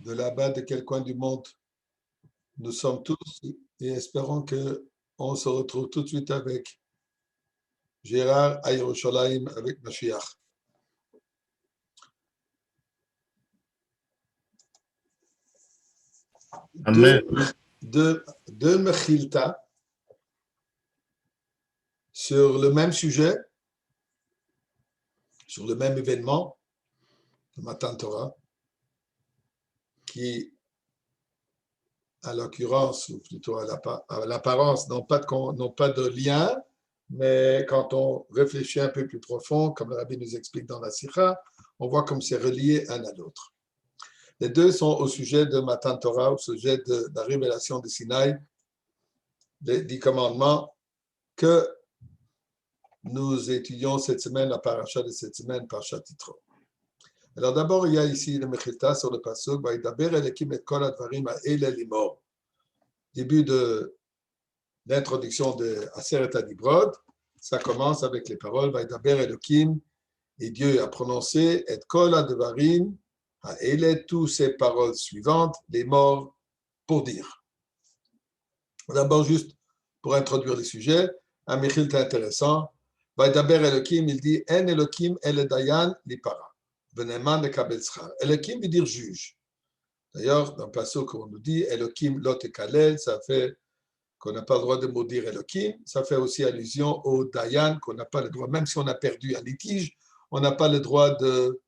de là-bas, de quel coin du monde nous sommes tous, et espérons qu'on se retrouve tout de suite avec Gérard à Yerushalayim avec Mashiach. Amen. De Mechilta sur le même sujet, sur le même événement, le Matan Torah, qui, à l'occurrence, ou plutôt à l'apparence, n'ont pas de lien, mais quand on réfléchit un peu plus profond, comme le Rabbi nous explique dans la Sikha, on voit comme c'est relié un à l'autre. Les deux sont au sujet de Matan Torah, au sujet de la révélation de Sinaï, des 10 commandements que nous étudions cette semaine, la paracha de cette semaine, Parashat Yitro. Alors d'abord, il y a ici le Mechilta sur le pasuk, Vaïdaber Elokim et kol advarim ha'ele limor. Début de l'introduction de Aseret Adibrod, ça commence avec les paroles Vaïdaber Elokim, et Dieu a prononcé et kol advarim ha'ele, toutes ces paroles suivantes, les morts pour dire. D'abord, juste pour introduire les sujets, un Mechilta intéressant. Vaïdaber Elokim, il dit En Elokim el dayan lipara. Beneman de Kabel Schar. Elokim veut dire juge. D'ailleurs, dans le passage qu'on nous dit Elokim lot kalel, ça fait qu'on n'a pas le droit de maudire Elokim. Ça fait aussi allusion au Dayan, qu'on n'a pas le droit, même si on a perdu un litige, on n'a pas le droit de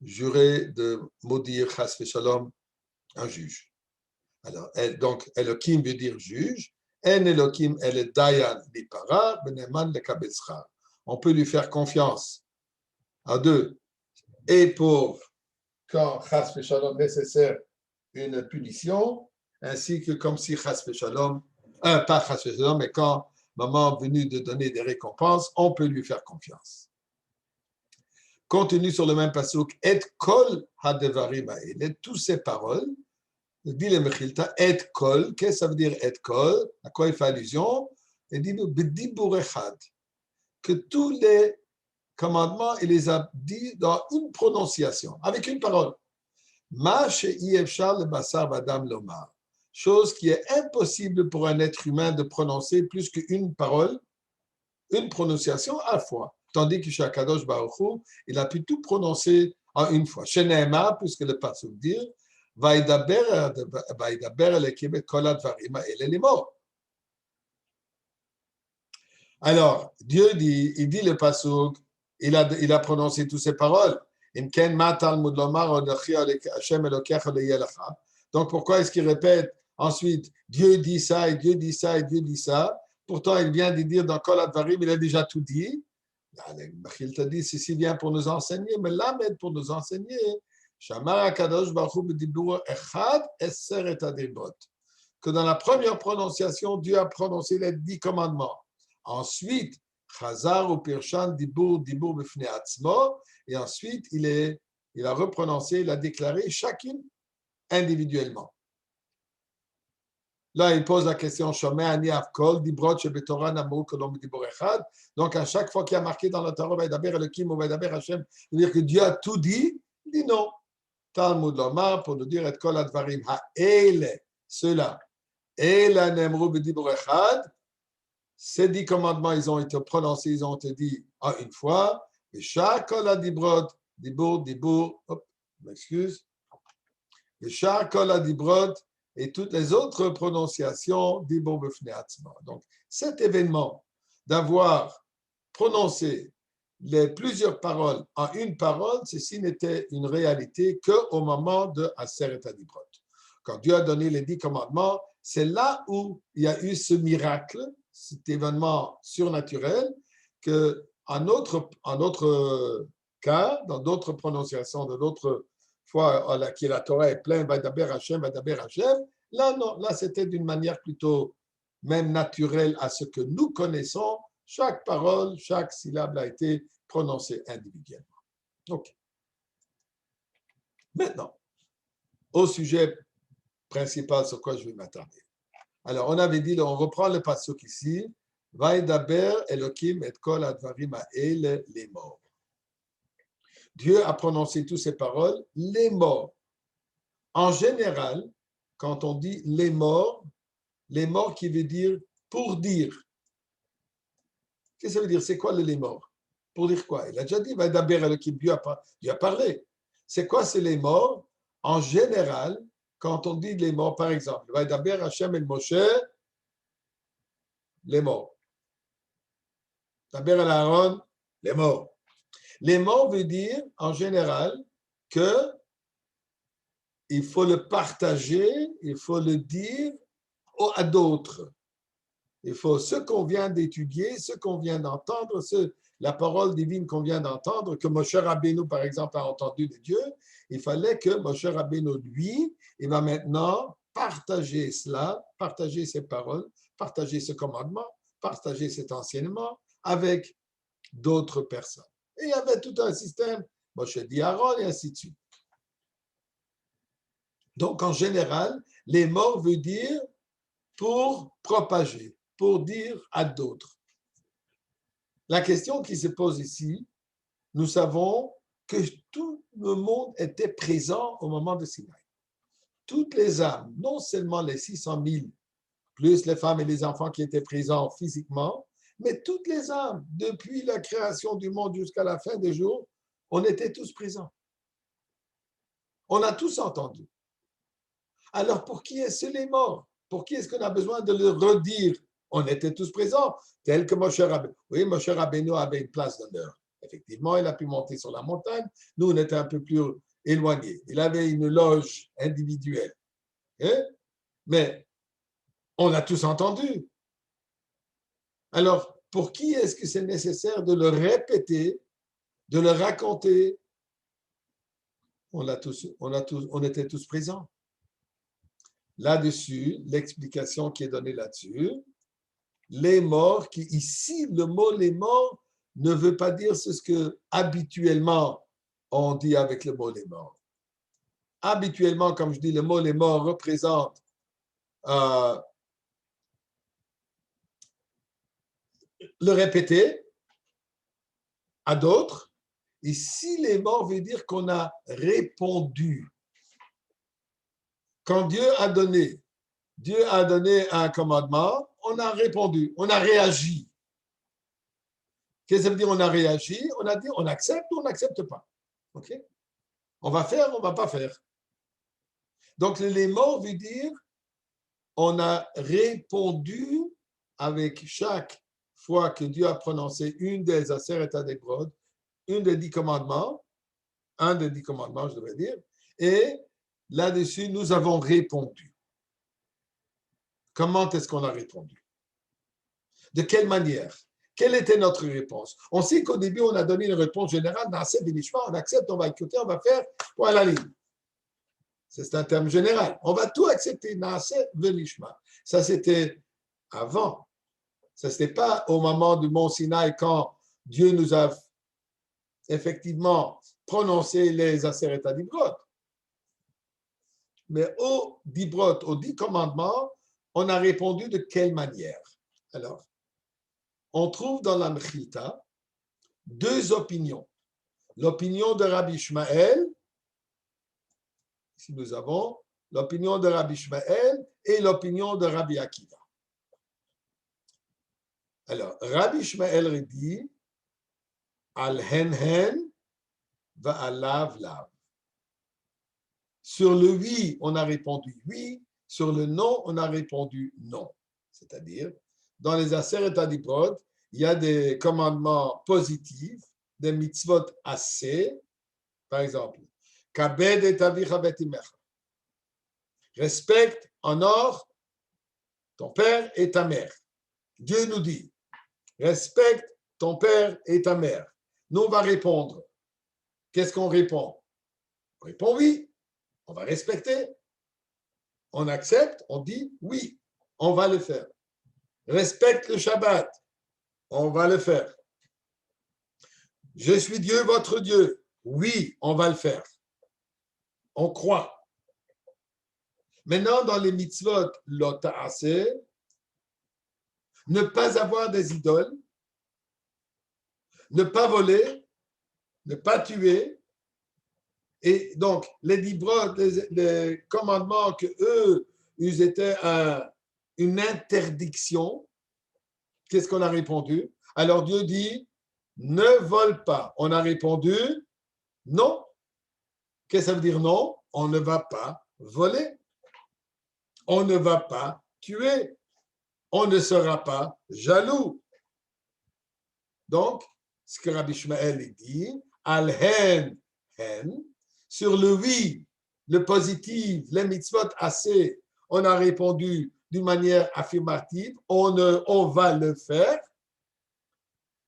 jurer, de maudire Chas Shalom, un juge. Alors, donc, Elokim veut dire juge. En Elokim el Dayan lipara, Beneman de Kabel Schar. On peut lui faire confiance à deux. Et pour, quand Chas Shalom nécessaire une punition, ainsi que comme si Chas Shalom, pas Chas Shalom, mais quand moment venu de donner des récompenses, on peut lui faire confiance. Contenu sur le même pasuk, et kol hadevarim ha'ele, toutes ces paroles, dit le Mechilta, et kol, qu'est-ce que ça veut dire et kol? À quoi il fait allusion? Il dit b'dibur echad, que tous les commandements, il les a dit dans une prononciation, avec une parole. Ma she'iyevshar le basar vadam lomar. Chose qui est impossible pour un être humain de prononcer plus qu'une parole, une prononciation à la fois. Tandis que chez Akadosh Baruch Hu, il a pu tout prononcer en une fois. Chez Nehema, puisque le pasuk dit, Vaïdaber Elokim et kol advarim ha'ele limor. Alors, Dieu dit, il dit le pasuk, il a prononcé toutes ces paroles. Donc, pourquoi est-ce qu'il répète ensuite Dieu dit ça et Dieu dit ça et Dieu dit ça? Pourtant, il vient de dire dans Kol Advarim, il a déjà tout dit. Il te dit, c'est si bien pour nous enseigner, mais là, même pour nous enseigner, que dans la première prononciation, Dieu a prononcé les 10 commandements. Ensuite, Chazar ou Pirshan Dibur Bifne Atzmo, et ensuite il a reprononcé, il a déclaré chacune individuellement. Là, il pose la question donc à chaque fois qu'il y a marqué dans la Torah Vaïdaber Elokim ou Vaïdaber Hashem, c'est-à-dire que Dieu a tout dit, il dit non. Talmud Lomar pour nous dire et kol advarim ha'ele, ceux-là, Ela nemru b'dibur echad. Ces 10 commandements, ils ont été prononcés, ils ont été dit en une fois. Et chaque dibrod, dibur, m'excuse. Et chaque dibrod et toutes les autres prononciations, dibur b'fnei atzma. Donc, cet événement d'avoir prononcé les plusieurs paroles en une parole, ceci n'était une réalité qu'au moment de Aseret Adibrod. Quand Dieu a donné les 10 commandements, c'est là où il y a eu ce miracle, cet événement surnaturel, qu'en autre cas, dans d'autres prononciations, dans d'autres fois à qui la Torah est pleine, Vaïdaber Hashem, là non, là c'était d'une manière plutôt même naturelle à ce que nous connaissons. Chaque parole, chaque syllabe a été prononcée individuellement. Ok. Maintenant, au sujet principal sur quoi je vais m'attarder. Alors, on avait dit, on reprend le pasuk ici, Vaïdaber Elokim et kol advarim ha'ele les morts. Dieu a prononcé toutes ces paroles, les morts. En général, quand on dit les morts qui veut dire pour dire. Qu'est-ce que ça veut dire? C'est quoi les morts? Pour dire quoi? Il a déjà dit, Dieu a parlé. C'est quoi c'est les morts? En général, quand on dit les morts, par exemple, Hashem el Moshe, les morts. Daber el Aaron, les morts. Les morts veut dire, en général, que il faut le partager, il faut le dire à d'autres. Il faut ce qu'on vient d'étudier, ce qu'on vient d'entendre, la parole divine qu'on vient d'entendre, que Moshe Rabbeinu, par exemple, a entendu de Dieu, il fallait que Moshe Rabbeinu, lui, il va maintenant partager cela, partager ces paroles, partager ce commandement, partager cet enseignement avec d'autres personnes. Et il y avait tout un système, Moshe dit Aaron, et ainsi de suite. Donc, en général, les morts veut dire pour propager, pour dire à d'autres. La question qui se pose ici, nous savons que tout le monde était présent au moment de Sinaï. Toutes les âmes, non seulement les 600 000, plus les femmes et les enfants qui étaient présents physiquement, mais toutes les âmes, depuis la création du monde jusqu'à la fin des jours, on était tous présents. On a tous entendu. Alors, pour qui est-ce les morts? Pour qui est-ce qu'on a besoin de le redire? On était tous présents, tel que Moshe Rabbeinu. Oui, Moshe Rabbeinu avait une place d'honneur. Effectivement, il a pu monter sur la montagne. Nous, on était un peu plus éloignés. Il avait une loge individuelle. Hein? Mais on a tous entendu. Alors, pour qui est-ce que c'est nécessaire de le répéter, de le raconter? On était tous présents. Là-dessus, l'explication qui est donnée là-dessus, les morts, qui ici, le mot les morts ne veut pas dire ce que habituellement on dit avec le mot les morts. Habituellement, comme je dis, le mot les morts représente le répéter à d'autres. Ici, les morts veut dire qu'on a répondu. Quand Dieu a donné un commandement, on a répondu, on a réagi. Qu'est-ce que ça veut dire on a réagi? On a dit on accepte ou on n'accepte pas. OK? On va faire, on ne va pas faire. Donc, les morts veut dire on a répondu avec chaque fois que Dieu a prononcé une des Aseret HaDibrot, une des 10 commandements, un des 10 commandements, je devrais dire, et là-dessus, nous avons répondu. Comment est-ce qu'on a répondu? De quelle manière? Quelle était notre réponse? On sait qu'au début, on a donné une réponse générale, on accepte, on va écouter, on va faire, point à la ligne. C'est un terme général. On va tout accepter, ça c'était avant. Ça n'était pas au moment du mont Sinaï quand Dieu nous a effectivement prononcé les Aseret HaDibrot. Mais aux Dibrot, aux 10 commandements, on a répondu de quelle manière? Alors, on trouve dans la Mechilta 2 opinions. L'opinion de Rabbi Ishmael, ici nous avons l'opinion de Rabbi Ishmael et l'opinion de Rabbi Akiva. Alors, Rabbi Ishmael dit al hen va al lav. Sur le oui, on a répondu oui. Sur le non, on a répondu non. C'est-à-dire, dans les Aseret HaDibrot, il y a des commandements positifs, des mitzvot assez. Par exemple, kabed et avicha bet imecha. Respecte, honore ton père et ta mère. Dieu nous dit, respecte ton père et ta mère. Nous, on va répondre. Qu'est-ce qu'on répond? On répond oui. On va respecter. On accepte, on dit oui, on va le faire. Respecte le Shabbat. On va le faire. Je suis Dieu, votre Dieu. Oui, on va le faire. On croit. Maintenant, dans les mitzvot, l'ota'aseh, ne pas avoir des idoles, ne pas voler, ne pas tuer, Et donc, les dibrot, les commandements que eux, ils étaient une interdiction, qu'est-ce qu'on a répondu? Alors Dieu dit, ne vole pas. On a répondu, non. Qu'est-ce que ça veut dire non? On ne va pas voler. On ne va pas tuer. On ne sera pas jaloux. Donc, ce que Rabbi Ishmael dit, al-hen, hen, sur le oui, le positif, les mitzvot assez, on a répondu d'une manière affirmative, on va le faire.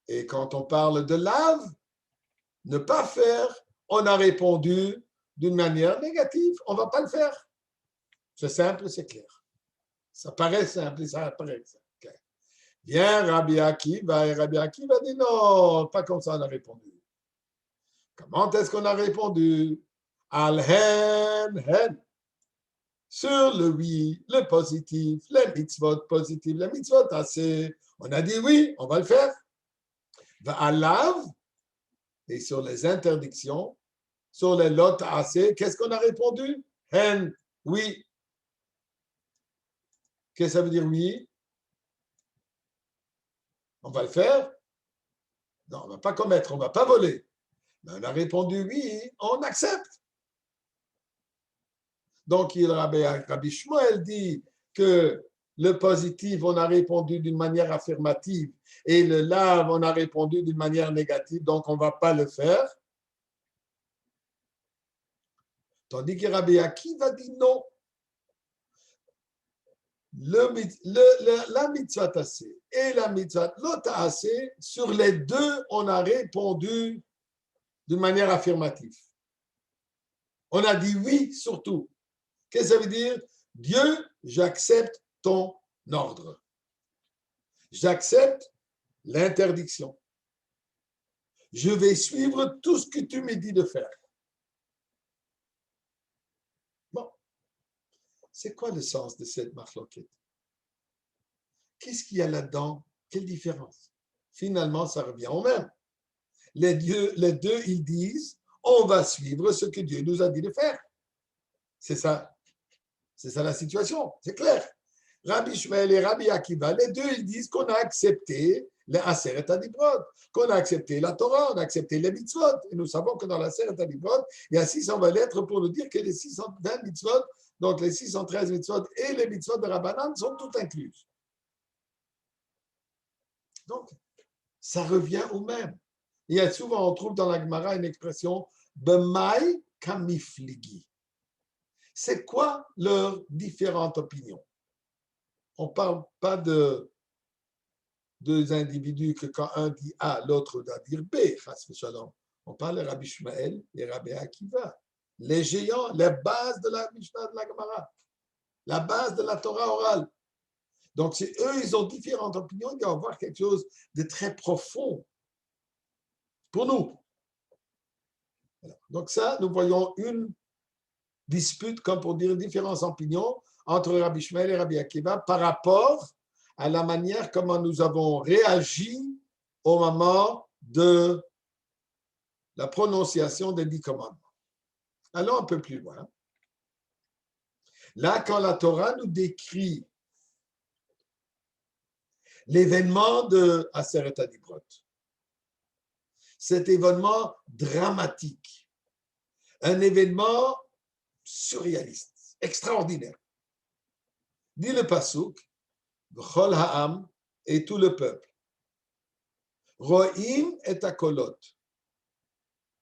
Et quand on parle de lave, ne pas faire, on a répondu d'une manière négative, on ne va pas le faire. C'est simple, c'est clair. Ça paraît simple, ça paraît clair. Viens Rabbi Akiva, et Rabbi Akiva dit non, pas comme ça on a répondu. Comment est-ce qu'on a répondu? Al-hen. Sur le oui, le positif, les mitzvot positifs, les mitzvot assez. On a dit oui, on va le faire. Va-alav, et sur les interdictions, sur les lot assez, qu'est-ce qu'on a répondu? Hen, oui. Qu'est-ce que ça veut dire oui? On va le faire? Non, on ne va pas commettre, on ne va pas voler. Mais on a répondu oui, on accepte. Donc, Rabbi Shmuel dit que le positif, on a répondu d'une manière affirmative et le lave, on a répondu d'une manière négative, donc on ne va pas le faire. Tandis que Rabbi Akiva dit non. La mitzvah tassé et la mitzvah lotassé, sur les deux, on a répondu d'une manière affirmative. On a dit oui surtout. Qu'est-ce que ça veut dire? Dieu, j'accepte ton ordre. J'accepte l'interdiction. Je vais suivre tout ce que tu me dis de faire. Bon, c'est quoi le sens de cette marloquette? Qu'est-ce qu'il y a là-dedans? Quelle différence? Finalement, ça revient au même. Les deux, ils disent, on va suivre ce que Dieu nous a dit de faire. C'est ça. C'est ça la situation, c'est clair. Rabbi Shmuel et Rabbi Akiva, les deux, ils disent qu'on a accepté les Aseret Adibrot, qu'on a accepté la Torah, on a accepté les mitzvot. Et nous savons que dans la Aseret Adibrot, il y a 620 lettres pour nous dire que les 620 mitzvot, donc les 613 mitzvot et les mitzvot de Rabbanan sont toutes incluses. Donc, ça revient au même. Il y a souvent, on trouve dans la Gemara une expression B'mai kamifligi. C'est quoi leurs différentes opinions? On ne parle pas de deux individus que quand un dit A, l'autre doit dire B. On parle de Rabbi Shmuel et Rabbi Akiva. Les géants, les bases de la Mishnah de la Gemara, la base de la Torah orale. Donc, si eux, ils ont différentes opinions, il doit y avoir quelque chose de très profond pour nous. Voilà. Donc ça, nous voyons une dispute, comme pour dire différentes opinions entre Rabbi Shmuel et Rabbi Akiva par rapport à la manière comment nous avons réagi au moment de la prononciation des 10 commandements. Allons un peu plus loin. Là, quand la Torah nous décrit l'événement de Aseret Adibrot, cet événement dramatique, un événement surréaliste, extraordinaire. Dit le Pasuk, V'chol ha'am, et tout le peuple. Ro'im et akolot.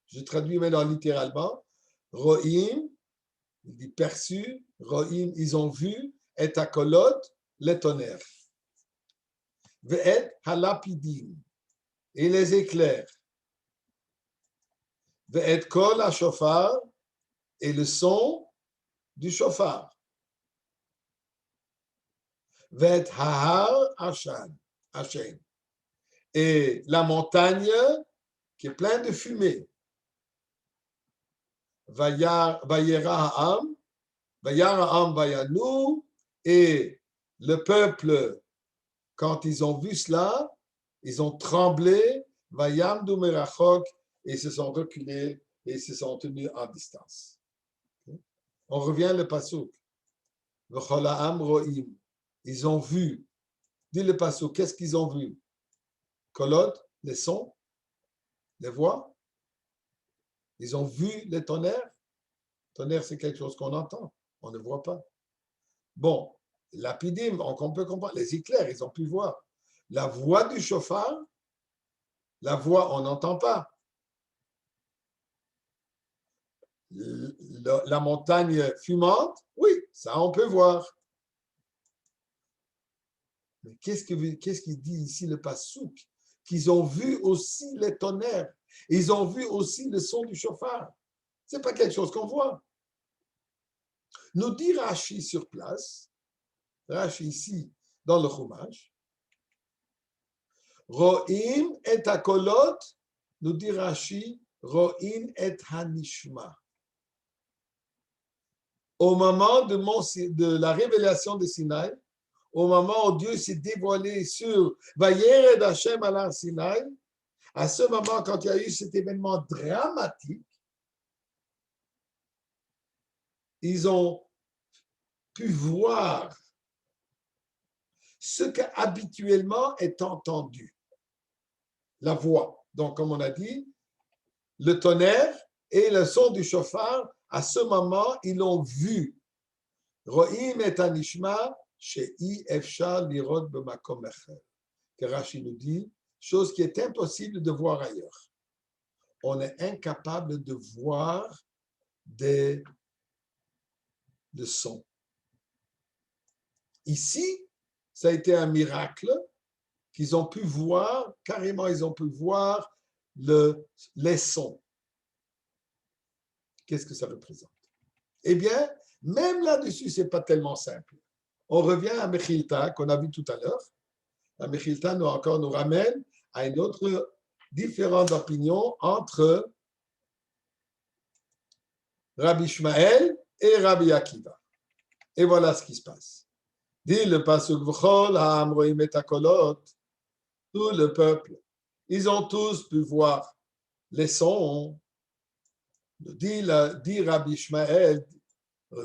Je traduis maintenant littéralement. Ro'im, il dit perçu, Ro'im, ils ont vu, et akolot, les tonnerres. Ve'et halapidim, et les éclairs. Ve'et kol ha'shofar, et le son du shofar. Ve'et ha'ar hashan, et la montagne qui est pleine de fumée. Vayera ha'am, vayanu, et le peuple, quand ils ont vu cela, ils ont tremblé, vayamdu merachok, et se sont reculés et ils se sont tenus en distance. On revient le pasuk. Ils ont vu. Dis le pasuk, qu'est-ce qu'ils ont vu? Kolot, les sons, les voix. Ils ont vu les tonnerres. Tonnerre, c'est quelque chose qu'on entend, on ne voit pas. Bon, l'apidim, on peut comprendre. Les éclairs, ils ont pu voir. La voix du chauffard, la voix, on n'entend pas. La montagne fumante, oui, ça on peut voir. Mais qu'est-ce qu'il dit ici le passouk? Qu'ils ont vu aussi les tonnerres. Ils ont vu aussi le son du chauffard. Ce n'est pas quelque chose qu'on voit. Nous dit Rashi sur place, Rashi ici dans le Chumash, Ro'im et akolot, nous dit Rashi, Ro'im et hanishma. Au moment de la révélation de Sinaï, au moment où Dieu s'est dévoilé sur Vayered Hashem ala Sinaï, à ce moment, quand il y a eu cet événement dramatique, ils ont pu voir ce qu'habituellement est entendu, la voix. Donc, comme on a dit, le tonnerre et le son du chauffard, à ce moment, ils l'ont vu. Ro'im et anishma she'i efshar lirot b'makom echer. Que Rashi nous dit, chose qui est impossible de voir ailleurs. On est incapable de voir le son. Ici, ça a été un miracle qu'ils ont pu voir, carrément ils ont pu voir les sons. Qu'est-ce que ça représente? Eh bien, même là-dessus, ce n'est pas tellement simple. On revient à Mechilta, qu'on a vu tout à l'heure. La Mechilta nous ramène à une autre différente opinion entre Rabbi Ishmael et Rabbi Akiva. Et voilà ce qui se passe. Dit le pasuk v'chol ha'am ro'im et hakolot, tout le peuple, ils ont tous pu voir les sons. Dit Rabbi Ishmael,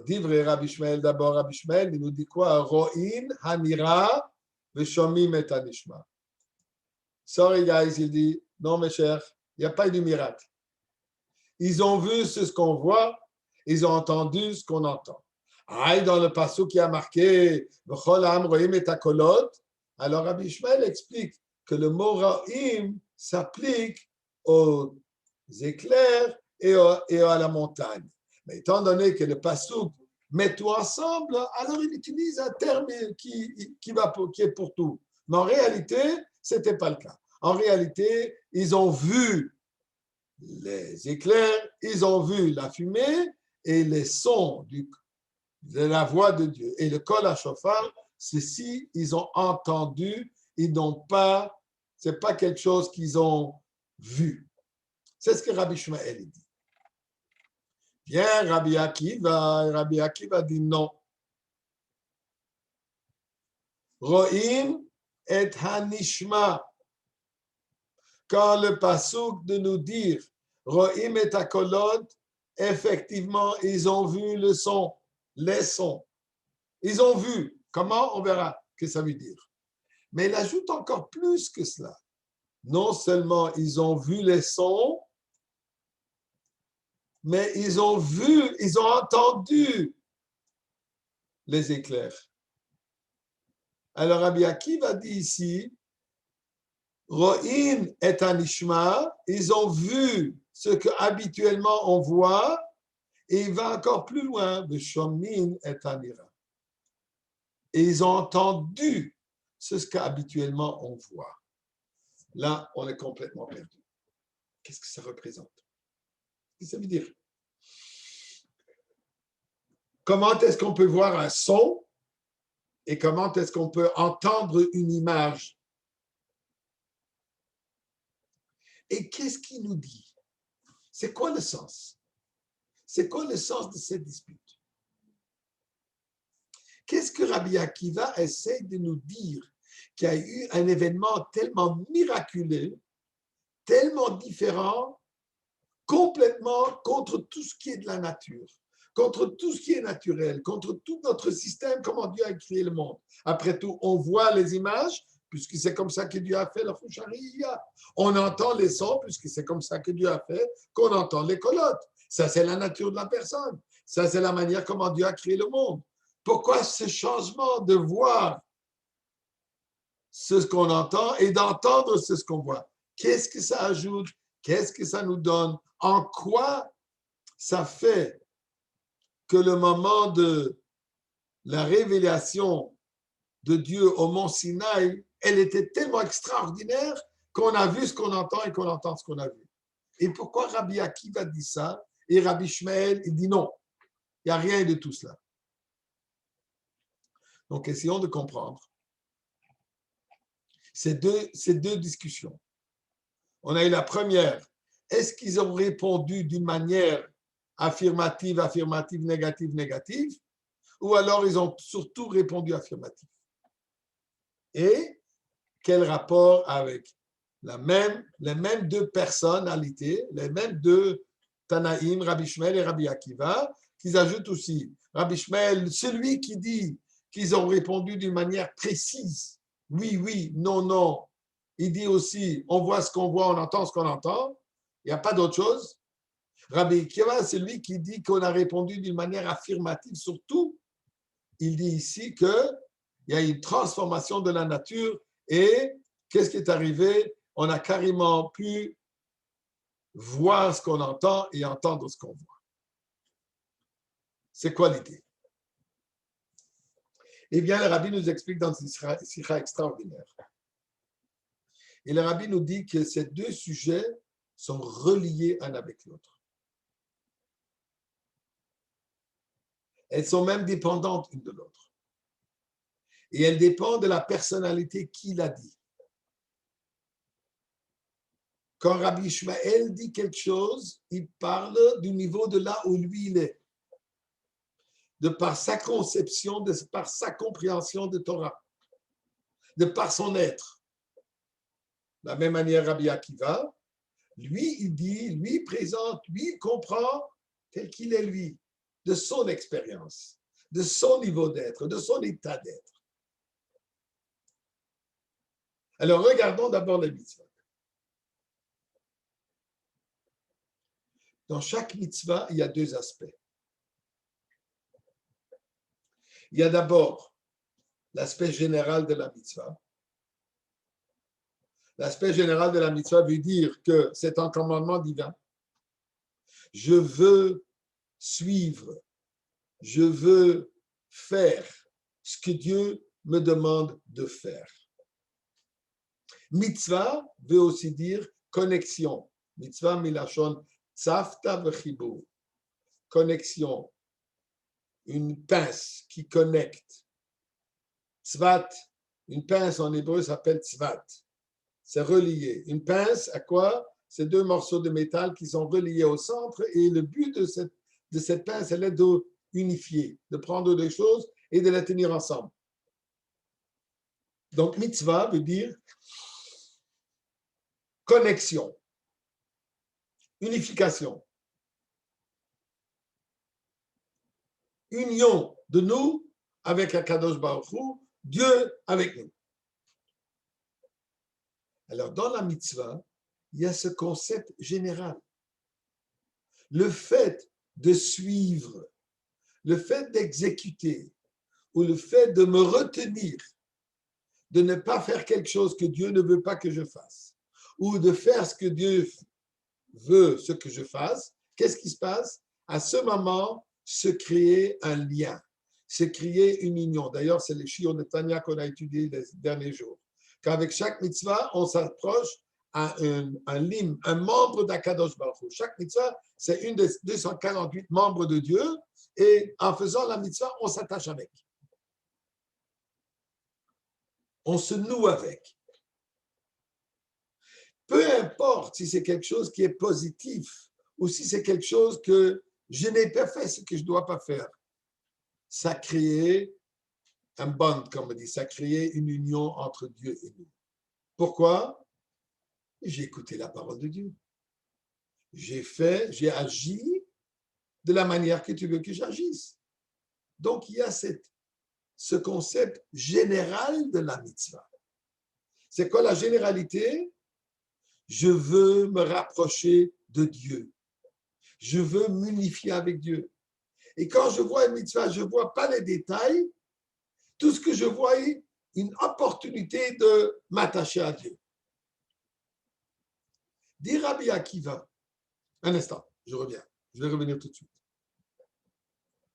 dit vrai Rabbi Ishmael d'abord, Rabbi Ishmael, il nous dit quoi? Ro'in hanira v'shomim et hanishma. Sorry guys, il dit, non mes chers, il n'y a pas eu de miracle. Ils ont vu ce qu'on voit, ils ont entendu ce qu'on entend. Dans le passage qui a marqué alors Rabbi Ishmael explique que le mot Ra'im s'applique aux éclairs et à la montagne. Mais étant donné que le passage met tout ensemble, alors il utilise un terme qui est pour tout. Mais en réalité, ce n'était pas le cas. En réalité, ils ont vu les éclairs, ils ont vu la fumée et les sons de la voix de Dieu. Et le kol hashofar, ceci, ils ont entendu, ils n'ont pas, c'est pas quelque chose qu'ils ont vu. C'est ce que Rabbi Ishmael dit. Bien, Rabbi Akiva dit non. Ro'im et hanishma. Quand le pasuk de nous dire Ro'im et hakolot, effectivement, ils ont vu le son. Les sons. Ils ont vu. Comment? On verra ce que ça veut dire. Mais il ajoute encore plus que cela. Non seulement ils ont vu les sons, mais ils ont vu, ils ont entendu les éclairs. Alors Rabbi Akiva dit ici, Ro'in et anishma, ils ont vu ce que habituellement on voit, et il va encore plus loin, de Shomin et Anira. Et ils ont entendu ce qu'habituellement on voit. Là, on est complètement perdu. Qu'est-ce que ça représente? Qu'est-ce que ça veut dire? Comment est-ce qu'on peut voir un son et comment est-ce qu'on peut entendre une image? Et qu'est-ce qu'il nous dit? C'est quoi le sens? C'est quoi le sens de cette dispute? Qu'est-ce que Rabbi Akiva essaie de nous dire? Qu'il y a eu un événement tellement miraculeux, tellement différent, complètement contre tout ce qui est de la nature, contre tout ce qui est naturel, contre tout notre système, comment Dieu a créé le monde. Après tout, on voit les images, puisque c'est comme ça que Dieu a fait la Foucharia. On entend les sons, puisque c'est comme ça que Dieu a fait qu'on entend les colottes. Ça, c'est la nature de la personne. Ça, c'est la manière comment Dieu a créé le monde. Pourquoi ce changement de voir ce qu'on entend et d'entendre ce qu'on voit? Qu'est-ce que ça ajoute? Qu'est-ce que ça nous donne? En quoi ça fait que le moment de la révélation de Dieu au mont Sinaï, elle était tellement extraordinaire qu'on a vu ce qu'on entend et qu'on entend ce qu'on a vu. Et pourquoi Rabbi Akiva dit ça et Rabbi Shmuel, il dit non, il n'y a rien de tout cela. Donc, essayons de comprendre ces deux discussions. On a eu la première. Est-ce qu'ils ont répondu d'une manière affirmative, affirmative, négative, négative, ou alors ils ont surtout répondu affirmatif? Et quel rapport avec les mêmes deux personnalités, les mêmes deux Tanaïm, Rabbi Shmuel et Rabbi Akiva, qu'ils ajoutent aussi. Rabbi Shmuel, celui qui dit qu'ils ont répondu d'une manière précise, oui, oui, non, non. Il dit aussi, on voit ce qu'on voit, on entend ce qu'on entend, il n'y a pas d'autre chose. Rabbi Akiva, c'est lui qui dit qu'on a répondu d'une manière affirmative, surtout, il dit ici qu'il y a une transformation de la nature et qu'est-ce qui est arrivé? On a carrément pu voir ce qu'on entend et entendre ce qu'on voit. C'est quoi l'idée? Eh bien, le rabbi nous explique dans une sikha extraordinaire. Et le rabbi nous dit que ces deux sujets sont reliés un avec l'autre. Elles sont même dépendantes une de l'autre. Et elles dépendent de la personnalité qui l'a dit. Quand Rabbi Shmuel dit quelque chose, il parle du niveau de là où lui il est, de par sa conception, de par sa compréhension de Torah, de par son être. De la même manière, Rabbi Akiva, lui, il dit, lui présente, lui il comprend tel qu'il est lui, de son expérience, de son niveau d'être, de son état d'être. Alors, regardons d'abord les mitzvahs. Dans chaque mitzvah, il y a deux aspects. Il y a d'abord l'aspect général de la mitzvah. L'aspect général de la mitzvah veut dire que c'est un commandement divin. Je veux suivre, je veux faire ce que Dieu me demande de faire. Mitzvah veut aussi dire connexion. Mitzvah milachon tzavta v'chibur. Connexion. Une pince qui connecte. Tzvat, une pince en hébreu s'appelle tzvat. C'est relié. Une pince à quoi? C'est deux morceaux de métal qui sont reliés au centre et le but de cette pince, elle est d'unifier, de prendre des choses et de les tenir ensemble. Donc, mitzvah veut dire connexion, unification, union de nous avec Akadosh Baruch Hu, Dieu avec nous. Alors, dans la mitzvah, il y a ce concept général. Le fait de suivre, le fait d'exécuter ou le fait de me retenir, de ne pas faire quelque chose que Dieu ne veut pas que je fasse ou de faire ce que Dieu veut ce que je fasse, qu'est-ce qui se passe? À ce moment, se créer un lien, se créer une union. D'ailleurs, c'est les Shiur de Tanya qu'on a étudié les derniers jours. Qu'avec chaque mitzvah, on s'approche à un membre d'Akadosh Baruch Hu. Chaque mitzvah, c'est une des 248 membres de Dieu et en faisant la mitzvah, on s'attache avec. On se noue avec. Peu importe si c'est quelque chose qui est positif ou si c'est quelque chose que je n'ai pas fait, ce que je ne dois pas faire. Ça crée un bond, comme on dit, ça crée une union entre Dieu et nous. Pourquoi? J'ai écouté la parole de Dieu. j'ai agi de la manière que tu veux que j'agisse. Donc, il y a ce concept général de la mitzvah. C'est quoi la généralité? Je veux me rapprocher de Dieu. Je veux m'unifier avec Dieu. Et quand je vois une mitzvah, je ne vois pas les détails. Tout ce que je vois est une opportunité de m'attacher à Dieu. Dit Rabbi Akiva, un instant, je reviens. Je vais revenir tout de suite.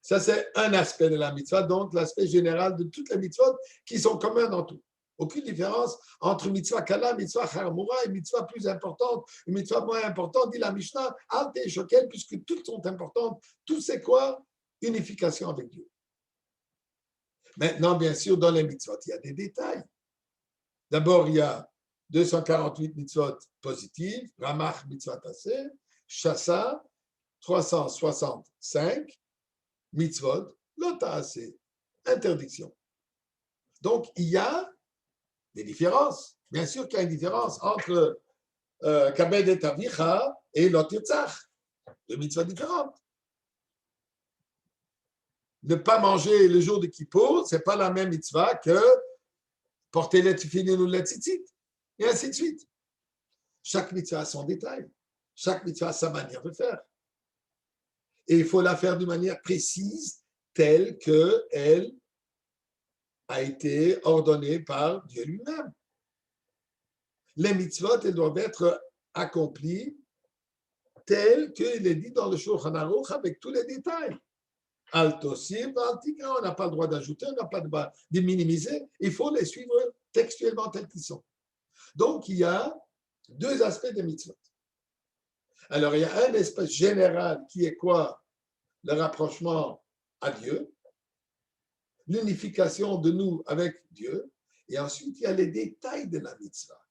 Ça, c'est un aspect de la mitzvah, donc l'aspect général de toutes les mitzvot qui sont communs dans tout. Aucune différence entre mitzvah kala, mitzvah charmoura, une mitzvah plus importante, une mitzvah moins importante, dit la Mishnah, alte et shokel, puisque toutes sont importantes. Tout c'est quoi? Unification avec Dieu. Maintenant, bien sûr, dans les mitzvot, il y a des détails. D'abord, il y a 248 mitzvot positives, Ramach mitzvah tassé, Shassa, 365 mitzvot, l'ota'asé, interdiction. Donc, il y a des différences. Bien sûr qu'il y a une différence entre Kabed et Avicha et l'Otirtzach, deux mitzvot différentes. Ne pas manger le jour de Kippour, ce n'est pas la même mitzvah que porter les tefillin ou les tzitzit, et ainsi de suite. Chaque mitzvah a son détail. Chaque mitzvah a sa manière de faire. Et il faut la faire d'une manière précise, telle qu'elle a été ordonnée par Dieu lui-même. Les mitzvot, elles doivent être accomplies telles qu'il est dit dans le Shulchan Aruch avec tous les détails. Al-Tosib, Al-Tikra, on n'a pas le droit d'ajouter, on n'a pas le droit de minimiser, il faut les suivre textuellement tels qu'ils sont. Donc, il y a deux aspects des mitzvot. Alors, il y a un aspect général qui est quoi? Le rapprochement à Dieu, l'unification de nous avec Dieu, et ensuite, il y a les détails de la mitzvah.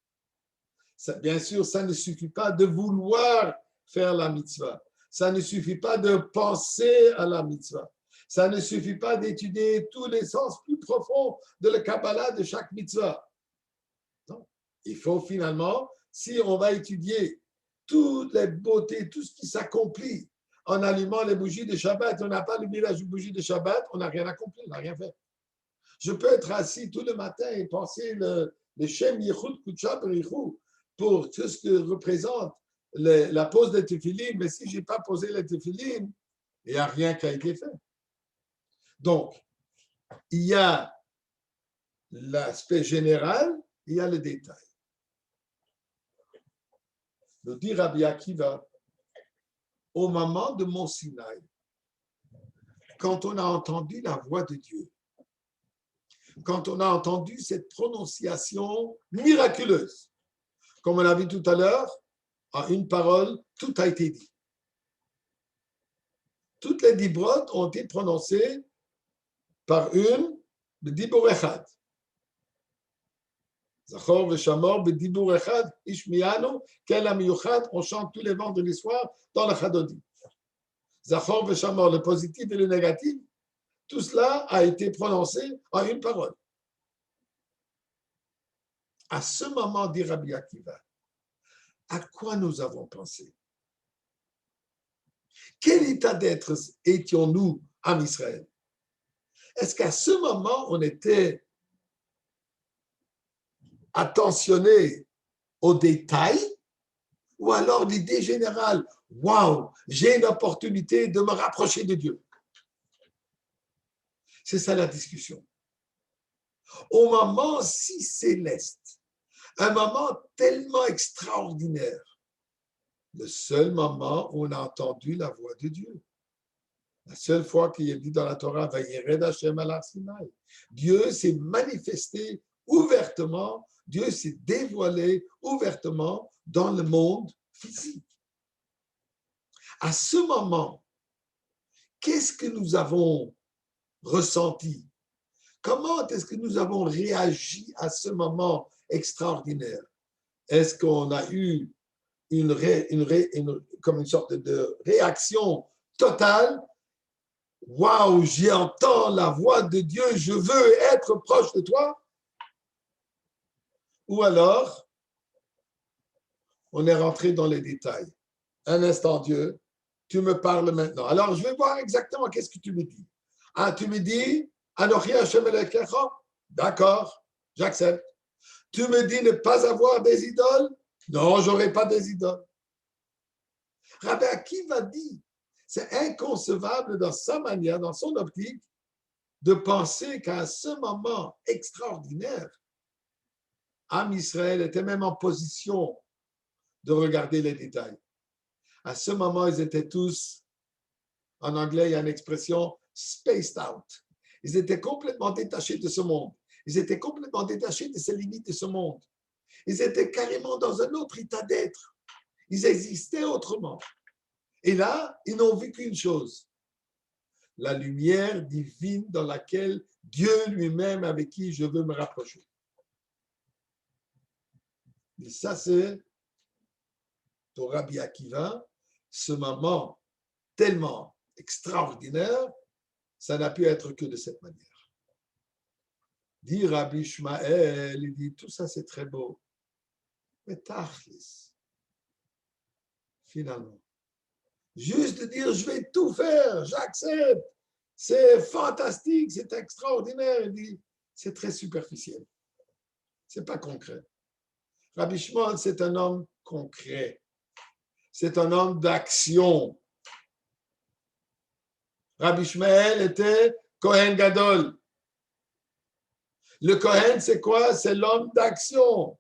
Ça, bien sûr, ça ne suffit pas de vouloir faire la mitzvah. Ça ne suffit pas de penser à la mitzvah. Ça ne suffit pas d'étudier tous les sens plus profonds de la Kabbalah de chaque mitzvah. Non. Il faut finalement, si on va étudier toutes les beautés, tout ce qui s'accomplit en allumant les bougies de Shabbat, on n'a pas allumé la bougie de Shabbat, on n'a rien accompli, on n'a rien fait. Je peux être assis tout le matin et penser le Shem Yichud Kutsha Berichou pour tout ce que représente la pose des tefillin, mais si je n'ai pas posé les tefillin, il n'y a rien qui a été fait. Donc, il y a l'aspect général, il y a le détail. Nous dit Rabbi Akiva, au moment de Mont Sinaï, quand on a entendu la voix de Dieu, quand on a entendu cette prononciation miraculeuse, comme on l'a vu tout à l'heure, en une parole, tout a été dit. Toutes les dibrot ont été prononcées par une b'dibur echad. Zachor v'shamor b'dibur echad, ishmianu, kel amiyuchad, on chante tous les vendredis soirs dans le Chadodi. Zachor v'shamor, le positif et le négatif, tout cela a été prononcé en une parole. À ce moment, dit Rabbi Akiva, à quoi nous avons pensé? Quel état d'être étions-nous en Israël? Est-ce qu'à ce moment, on était attentionné aux détails ou alors l'idée générale, waouh, j'ai une opportunité de me rapprocher de Dieu? C'est ça la discussion. Au moment si céleste, un moment tellement extraordinaire, le seul moment où on a entendu la voix de Dieu. La seule fois qu'il est dit dans la Torah, Vayered Hashem al Sinaï. Dieu s'est manifesté ouvertement, Dieu s'est dévoilé ouvertement dans le monde physique. À ce moment, qu'est-ce que nous avons ressenti? Comment est-ce que nous avons réagi à ce moment extraordinaire? Est-ce qu'on a eu comme une sorte de réaction totale? Waouh, j'entends la voix de Dieu, je veux être proche de toi? Ou alors, on est rentré dans les détails. un instant Dieu, tu me parles maintenant. Alors, je vais voir exactement qu'est-ce que tu me dis. Ah, tu me dis, Anochi Hashem Elokecha? D'accord, j'accepte. Tu me dis ne pas avoir des idoles? Non, j'aurai pas des idoles. Rabbi Akiva dit, c'est inconcevable dans sa manière, dans son optique, de penser qu'à ce moment extraordinaire, Am Israël était même en position de regarder les détails. À ce moment, ils étaient tous, en anglais, il y a une expression, spaced out. Ils étaient complètement détachés de ce monde. Ils étaient complètement détachés de ces limites de ce monde. Ils étaient carrément dans un autre état d'être. Ils existaient autrement. Et là, ils n'ont vu qu'une chose, la lumière divine dans laquelle Dieu lui-même, avec qui je veux me rapprocher. Et ça, c'est pour Rabbi Akiva, ce moment tellement extraordinaire, ça n'a pu être que de cette manière. Dit Rabbi Ishmael, il dit, tout ça c'est très beau, mais tachlis, finalement, juste de dire, je vais tout faire, j'accepte, c'est fantastique, c'est extraordinaire, il dit, c'est très superficiel, c'est pas concret. Rabbi Ishmael, c'est un homme concret, c'est un homme d'action. Rabbi Ishmael était Kohen Gadol. Le Kohen, c'est quoi? C'est l'homme d'action.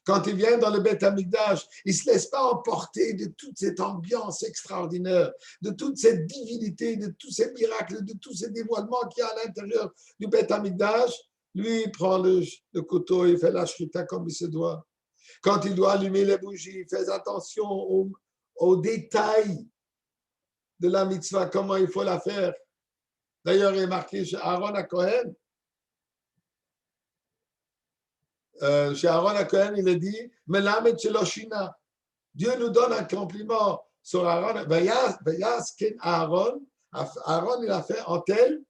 Quand il vient dans le Beth Amikdash, il ne se laisse pas emporter de toute cette ambiance extraordinaire, de toute cette divinité, de tous ces miracles, de tous ces dévoilements qu'il y a à l'intérieur du Beth Amikdash. Lui, il prend le couteau, il fait la shrita comme il se doit. Quand il doit allumer les bougies, il fait attention aux détails de la mitzvah, comment il faut la faire. D'ailleurs, il est marqué chez Aaron à Cohen, chez Aaron à Cohen, il a dit, Melamed Sheloshina. Dieu nous donne un compliment sur Aaron. Aaron, Aaron, il a fait en tel,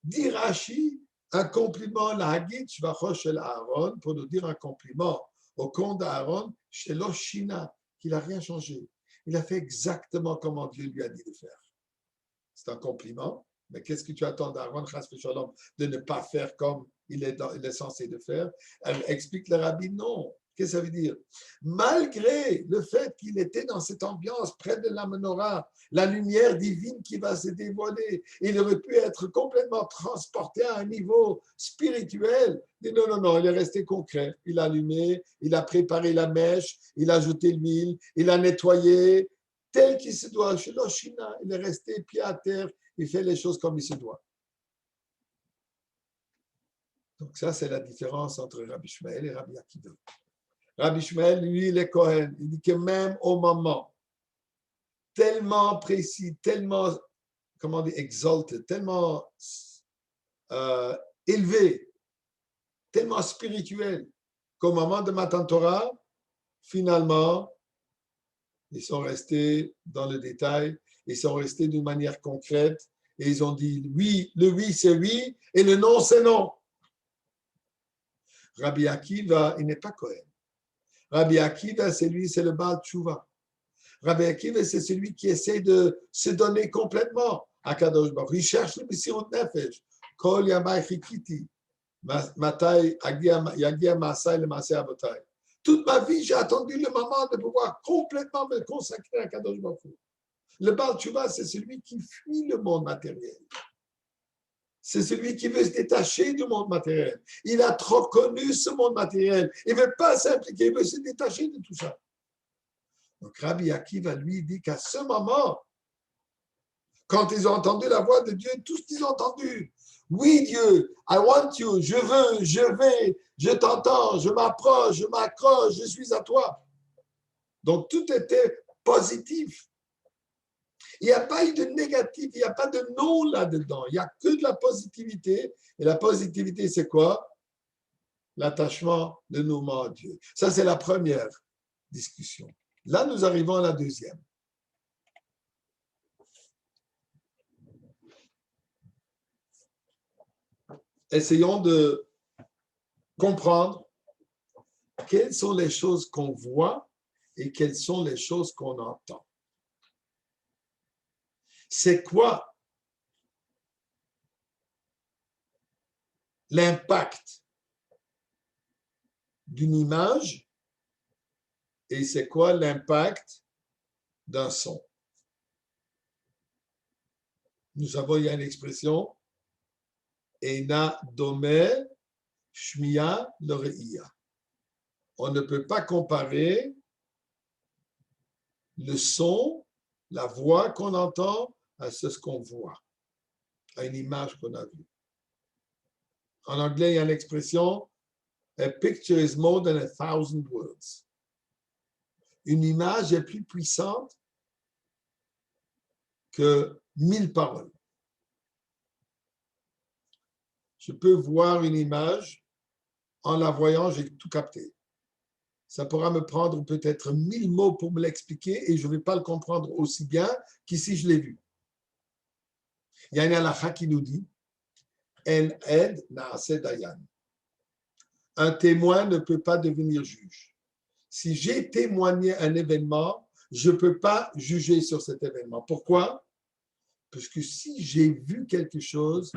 d'Irachi, un compliment, l'Hagit, Shvachosh el Aaron, pour nous dire un compliment au compte d'Aaron, Sheloshina, qu'il n'a rien changé. Il a fait exactement comment Dieu lui a dit de faire. C'est un compliment, mais qu'est-ce que tu attends d'Aaron, de ne pas faire comme il est censé de faire? Elle explique le rabbi, non. Qu'est-ce que ça veut dire? Malgré le fait qu'il était dans cette ambiance près de la menorah, la lumière divine qui va se dévoiler, il aurait pu être complètement transporté à un niveau spirituel. Mais non, non, non, il est resté concret. Il a allumé, il a préparé la mèche, il a ajouté l'huile, il a nettoyé, tel qu'il se doit. Chez l'Oshina, il est resté pied à terre, il fait les choses comme il se doit. Donc ça, c'est la différence entre Rabbi Ishmael et Rabbi Akiva. Rabbi Ishmael, lui, il est Kohen. Il dit que même au moment tellement précis, tellement, comment dire, exalté, tellement élevé, tellement spirituel, qu'au moment de Matan Torah, finalement, ils sont restés dans le détail, ils sont restés d'une manière concrète, et ils ont dit oui, le oui c'est oui, et le non c'est non. Rabbi Akiva, il n'est pas Kohen. Rabbi Akiva, c'est lui, c'est le Baal Tshuva. Rabbi Akiva, c'est celui qui essaie de se donner complètement à Kadosh Baruch. Il cherche le Messirut Nefesh. Kol Yamai Chikiti. Matai Yagia Masai le Masai Abotai. Toute ma vie, j'ai attendu le moment de pouvoir complètement me consacrer à Kadosh Baruch. Le Baal Tshuva, c'est celui qui fuit le monde matériel. C'est celui qui veut se détacher du monde matériel. Il a trop connu ce monde matériel. Il ne veut pas s'impliquer, il veut se détacher de tout ça. Donc Rabbi Akiva, lui, dit qu'à ce moment, quand ils ont entendu la voix de Dieu, tout ce qu'ils ont entendu, oui Dieu, I want you, je veux, je vais, je t'entends, je m'approche, je m'accroche, je suis à toi. Donc tout était positif. Il n'y a pas eu de négatif, il n'y a pas de non là-dedans. Il n'y a que de la positivité. Et la positivité, c'est quoi? L'attachement, le nouement à Dieu. Ça, c'est la première discussion. Là, nous arrivons à la deuxième. Essayons de comprendre quelles sont les choses qu'on voit et quelles sont les choses qu'on entend. C'est quoi l'impact d'une image et c'est quoi l'impact d'un son? Nous savons, il y a une expression, Eina Dome Shmiya Loreia. On ne peut pas comparer le son, la voix qu'on entend à ce qu'on voit, à une image qu'on a vue. En anglais, il y a l'expression A picture is more than 1,000 words. Une image est plus puissante que 1000 paroles. Je peux voir une image, en la voyant, j'ai tout capté. Ça pourra me prendre peut-être 1000 mots pour me l'expliquer et je ne vais pas le comprendre aussi bien qu'ici je l'ai vu. Il y a une halakha qui nous dit En ed naase dayan. Un témoin ne peut pas devenir juge. Si j'ai témoigné un événement, je ne peux pas juger sur cet événement. Pourquoi? Parce que si j'ai vu quelque chose,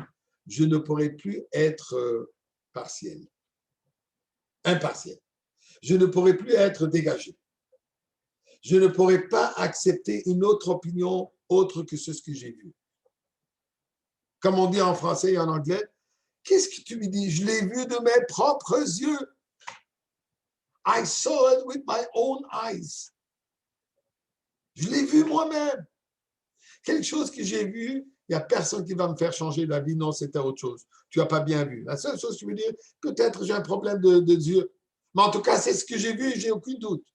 je ne pourrai plus être partiel, impartial. Je ne pourrai plus être dégagé. Je ne pourrai pas accepter une autre opinion autre que ce que j'ai vu. Comme on dit en français et en anglais, qu'est-ce que tu me dis? Je l'ai vu de mes propres yeux. I saw it with my own eyes. Je l'ai vu moi-même. Quelque chose que j'ai vu, il n'y a personne qui va me faire changer d'avis. Non, c'était autre chose. Tu n'as pas bien vu. La seule chose que tu veux dire, peut-être j'ai un problème de Dieu. Mais en tout cas, c'est ce que j'ai vu et j'ai aucun doute.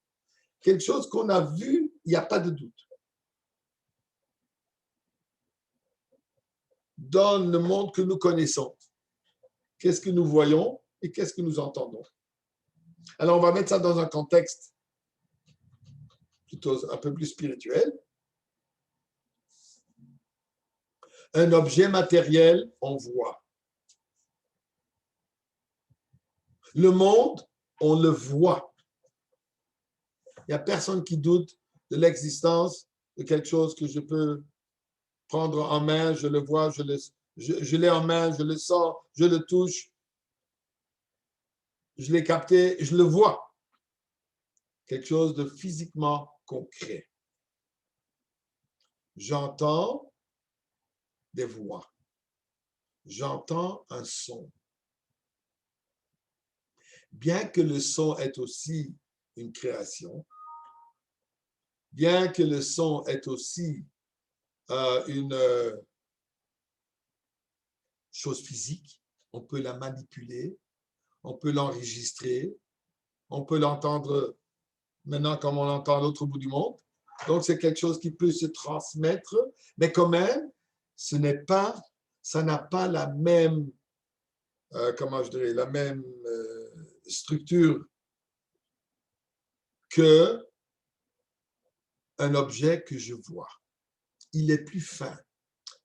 Quelque chose qu'on a vu, il n'y a pas de doute. Dans le monde que nous connaissons, qu'est-ce que nous voyons et qu'est-ce que nous entendons? Alors, on va mettre ça dans un contexte plutôt un peu plus spirituel. Un objet matériel, on voit. Le monde, on le voit. Il n'y a personne qui doute de l'existence de quelque chose que je peux prendre en main, je le vois, je l'ai en main, je le sens, je le touche, je l'ai capté, je le vois. Quelque chose de physiquement concret. J'entends des voix. J'entends un son. Bien que le son est aussi une création, bien que le son est aussi une chose physique, on peut la manipuler, on peut l'enregistrer, on peut l'entendre maintenant comme on l'entend à l'autre bout du monde. Donc, c'est quelque chose qui peut se transmettre, mais quand même, ça n'a pas la même, comment je dirais, la même structure que un objet que je vois. Il est plus fin.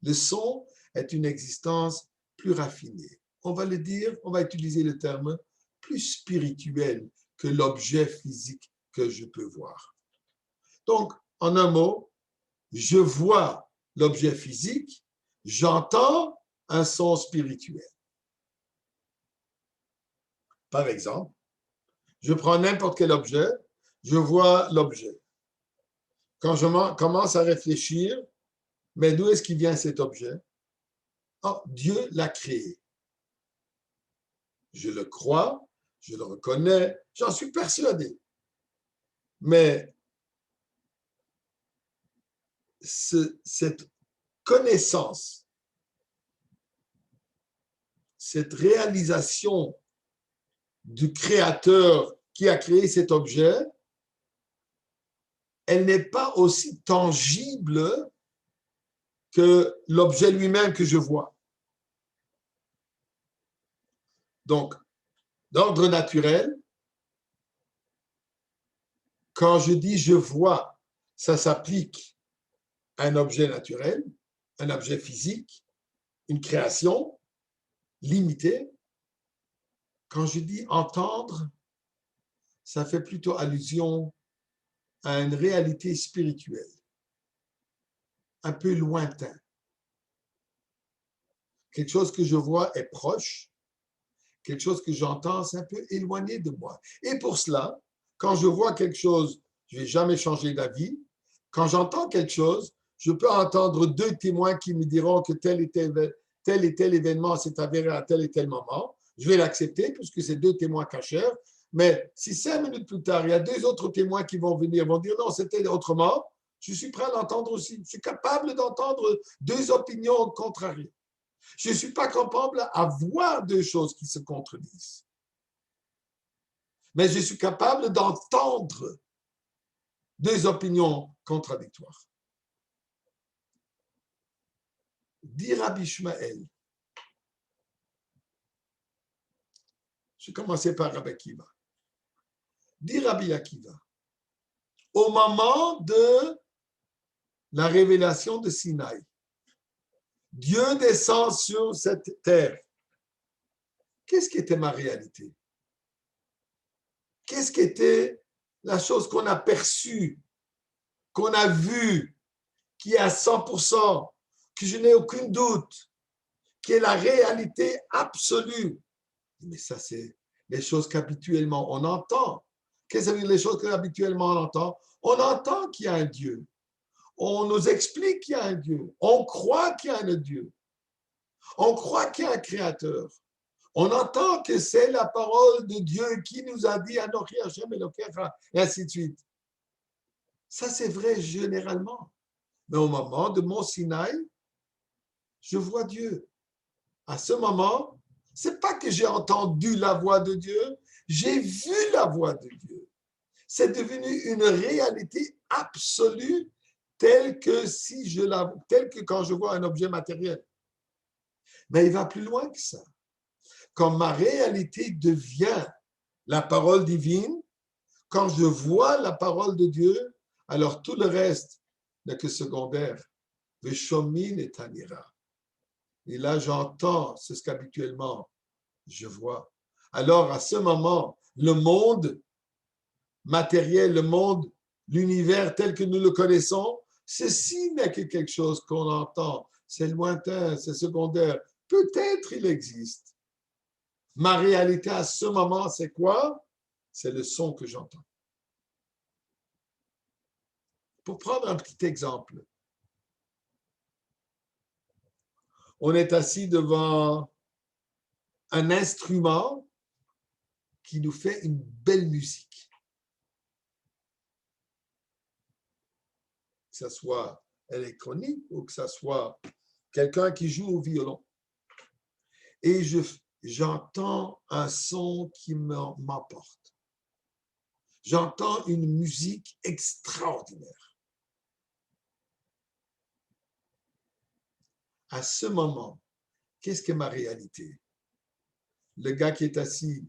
Le son est une existence plus raffinée. On va le dire, on va utiliser le terme plus spirituel que l'objet physique que je peux voir. Donc, en un mot, je vois l'objet physique, j'entends un son spirituel. Par exemple, je prends n'importe quel objet, je vois l'objet. Quand je commence à réfléchir, mais d'où est-ce qu'il vient cet objet? Oh, Dieu l'a créé. Je le crois, je le reconnais, j'en suis persuadé. Mais cette connaissance, cette réalisation du créateur qui a créé cet objet, elle n'est pas aussi tangible que l'objet lui-même que je vois. Donc, d'ordre naturel, quand je dis je vois, ça s'applique à un objet naturel, un objet physique, une création limitée. Quand je dis entendre, ça fait plutôt allusion à une réalité spirituelle, un peu lointain. Quelque chose que je vois est proche, quelque chose que j'entends, c'est un peu éloigné de moi. Et pour cela, quand je vois quelque chose, je ne vais jamais changer d'avis. Quand j'entends quelque chose, je peux entendre deux témoins qui me diront que tel et tel événement s'est avéré à tel et tel moment. Je vais l'accepter puisque c'est deux témoins cachers. Mais si 5 minutes plus tard, il y a deux autres témoins qui vont venir, vont dire non, c'était autrement, je suis prêt à l'entendre aussi. Je suis capable d'entendre deux opinions contrariées. Je ne suis pas capable à voir deux choses qui se contredisent. Mais je suis capable d'entendre deux opinions contradictoires. Dit Rabbi Ishmael, je vais commencer par Rabbi Akiva. Dit Rabbi Akiva, au moment de la révélation de Sinaï, Dieu descend sur cette terre. Qu'est-ce qui était ma réalité? Qu'est-ce qui était la chose qu'on a perçue, qu'on a vue, qui est à 100%, que je n'ai aucun doute, qui est la réalité absolue? Mais ça, c'est les choses qu'habituellement on entend. Qu'est-ce que c'est les choses qu'habituellement on entend? On entend qu'il y a un Dieu. On nous explique qu'il y a un Dieu. On croit qu'il y a un Dieu. On croit qu'il y a un créateur. On entend que c'est la parole de Dieu qui nous a dit Anochi Hashem Elokecha, et ainsi de suite. Ça, c'est vrai généralement. Mais au moment de Mont Sinaï, je vois Dieu. À ce moment, c'est pas que j'ai entendu la voix de Dieu, j'ai vu la voix de Dieu. C'est devenu une réalité absolue telle que quand je vois un objet matériel. Mais il va plus loin que ça. Quand ma réalité devient la parole divine, quand je vois la parole de Dieu, alors tout le reste n'est que secondaire. Veshomin et Tanira. Et là, j'entends ce qu'habituellement je vois. Alors, à ce moment, le monde matériel, le monde, l'univers tel que nous le connaissons, ceci n'est que quelque chose qu'on entend. C'est lointain, c'est secondaire. Peut-être il existe. Ma réalité à ce moment, c'est quoi? C'est le son que j'entends. Pour prendre un petit exemple, on est assis devant un instrument qui nous fait une belle musique. Que ce soit électronique ou que ce soit quelqu'un qui joue au violon. Et j'entends un son qui m'emporte. J'entends une musique extraordinaire. À ce moment, qu'est-ce que ma réalité? Le gars qui est assis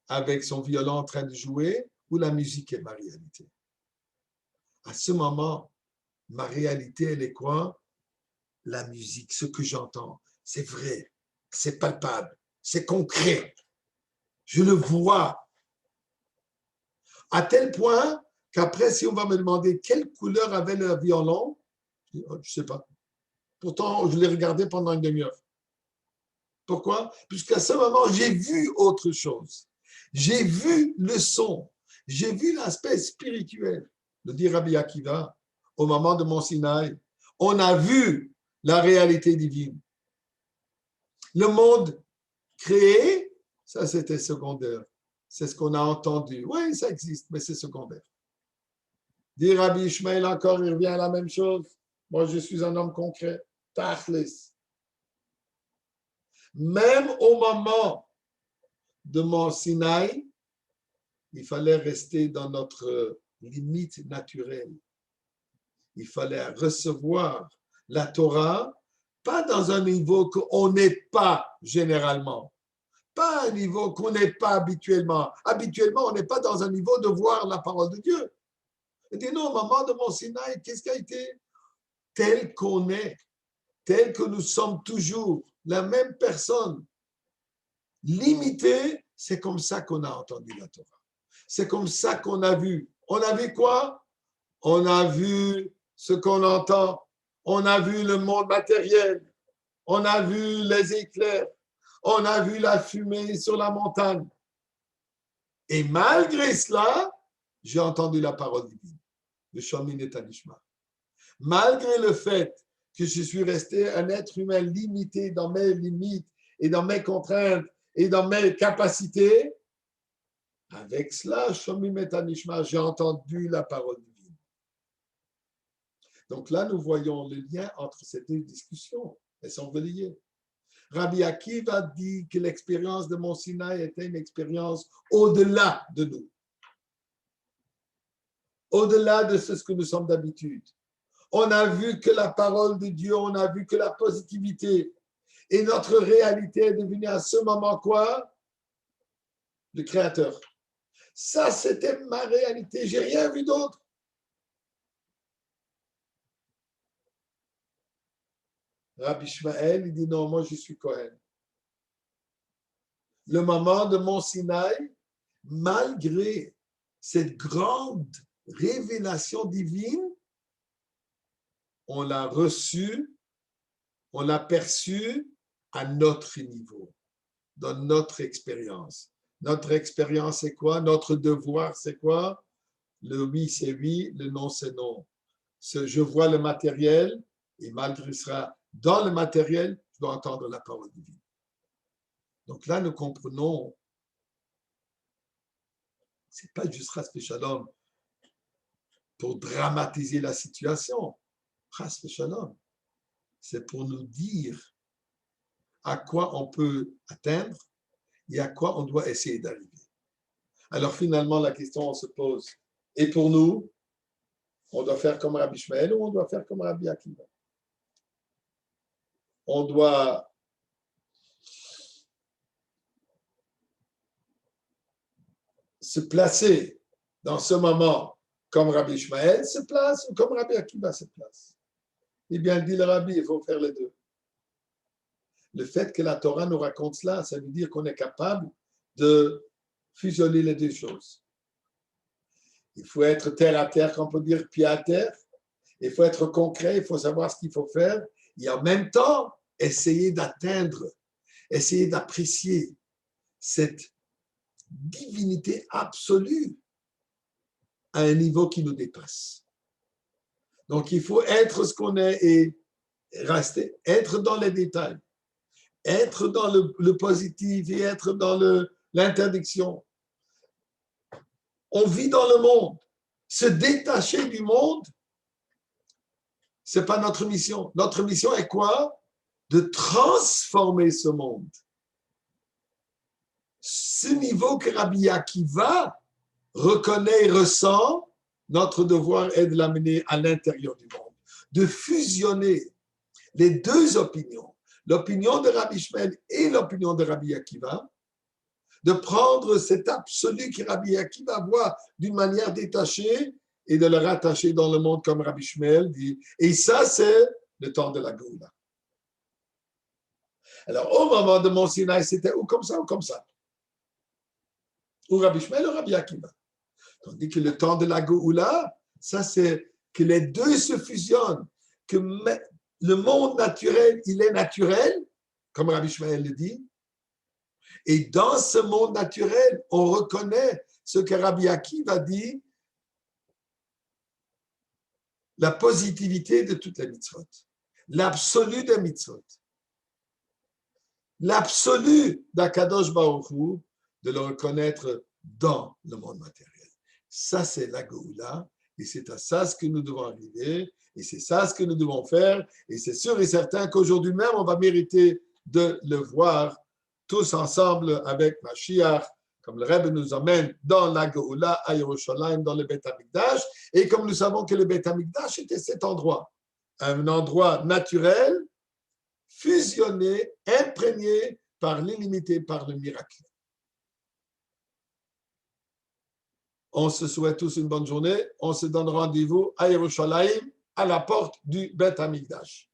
avec son violon en train de jouer ou la musique est ma réalité? À ce moment, ma réalité, elle est quoi? La musique, ce que j'entends, c'est vrai, c'est palpable, c'est concret. Je le vois. À tel point qu'après, si on va me demander quelle couleur avait le violon, je ne sais pas. Pourtant, je l'ai regardé pendant une demi-heure. Pourquoi? Puisqu'à ce moment, j'ai vu autre chose. J'ai vu le son. J'ai vu l'aspect spirituel. Le dit Rabbi Akiva, au moment de Mont Sinaï, on a vu la réalité divine. Le monde créé, ça c'était secondaire. C'est ce qu'on a entendu. Oui, ça existe, mais c'est secondaire. Dit Rabbi Ishmael encore, il revient à la même chose. Moi, je suis un homme concret. Tachlis. Même au moment de Mont Sinaï, il fallait rester dans notre limite naturelle. Il fallait recevoir la Torah, pas dans un niveau qu'on n'est pas généralement, pas un niveau qu'on n'est pas habituellement. Habituellement, on n'est pas dans un niveau de voir la parole de Dieu. Il dit non, au moment de Mont Sinaï, qu'est-ce qui a été? Tel qu'on est, tel que nous sommes toujours, la même personne, limitée, c'est comme ça qu'on a entendu la Torah. C'est comme ça qu'on a vu. On a vu quoi? on a vu ce qu'on entend, on a vu le monde matériel, on a vu les éclairs, on a vu la fumée sur la montagne. Et malgré cela, j'ai entendu la parole divine, le Shomin et Tanishma. Malgré le fait que je suis resté un être humain limité dans mes limites et dans mes contraintes et dans mes capacités, avec cela, Shomin et Tanishma, j'ai entendu la parole divine. Donc là, nous voyons le lien entre ces deux discussions. Elles sont reliées. Rabbi Akiva dit que l'expérience de Mont Sinaï était une expérience au-delà de nous. Au-delà de ce que nous sommes d'habitude. On a vu que la parole de Dieu, on a vu que la positivité. Et notre réalité est devenue à ce moment quoi? Le Créateur. Ça, c'était ma réalité. J'ai rien vu d'autre. Rabbi Ishmael, il dit non, moi je suis Cohen. Le moment de Mont Sinaï, malgré cette grande révélation divine, on l'a reçu, on l'a perçu à notre niveau, dans notre expérience. Notre expérience, c'est quoi? Notre devoir, c'est quoi? Le oui, c'est oui, le non, c'est non. Je vois le matériel, et malgré cela, dans le matériel, je dois entendre la parole divine. Donc là, nous comprenons, ce n'est pas juste Chas v'Shalom pour dramatiser la situation. Chas v'Shalom, c'est pour nous dire à quoi on peut atteindre et à quoi on doit essayer d'arriver. Alors finalement, la question se pose, et pour nous, on doit faire comme Rabbi Ishmael ou on doit faire comme Rabbi Akiva? On doit se placer dans ce moment comme Rabbi Ishmael se place ou comme Rabbi Akiva se place. Eh bien, dit le Rabbi, il faut faire les deux. Le fait que la Torah nous raconte cela, ça veut dire qu'on est capable de fusionner les deux choses. Il faut être terre à terre, qu'on peut dire pied à terre. Il faut être concret, il faut savoir ce qu'il faut faire. Et en même temps, essayer d'atteindre, essayer d'apprécier cette divinité absolue à un niveau qui nous dépasse. Donc, il faut être ce qu'on est et rester, être dans les détails, être dans le positif et être dans l'interdiction. On vit dans le monde. Se détacher du monde, ce n'est pas notre mission. Notre mission est quoi? De transformer ce monde. Ce niveau que Rabbi Akiva reconnaît et ressent, notre devoir est de l'amener à l'intérieur du monde, de fusionner les deux opinions, l'opinion de Rabbi Ishmael et l'opinion de Rabbi Akiva, de prendre cet absolu que Rabbi Akiva voit d'une manière détachée et de le rattacher dans le monde comme Rabbi Ishmael dit. Et ça, c'est le temps de la Géoula. Alors, au moment de Mont Sinaï, c'était ou comme ça ou comme ça. Ou Rabbi Ishmael ou Rabbi Akiva. Tandis que le temps de la Géoula, ça c'est que les deux se fusionnent, que le monde naturel, il est naturel, comme Rabbi Ishmael le dit, et dans ce monde naturel, on reconnaît ce que Rabbi Akiva dit, la positivité de toutes les mitzvot, l'absolu des mitzvot, l'absolu d'Akadosh Baruch Hu, de le reconnaître dans le monde matériel. Ça, c'est la Géoula, et c'est à ça ce que nous devons arriver, et c'est ça ce que nous devons faire, et c'est sûr et certain qu'aujourd'hui même, on va mériter de le voir tous ensemble avec Mashiach, comme le Rebbe nous emmène dans la Géoula, à Yerushalayim, dans le Beth Amikdash, et comme nous savons que le Beth Amikdash était cet endroit, un endroit naturel, fusionné, imprégné par l'illimité, par le miracle. On se souhaite tous une bonne journée. On se donne rendez-vous à Yerushalayim, à la porte du Beth Amikdash.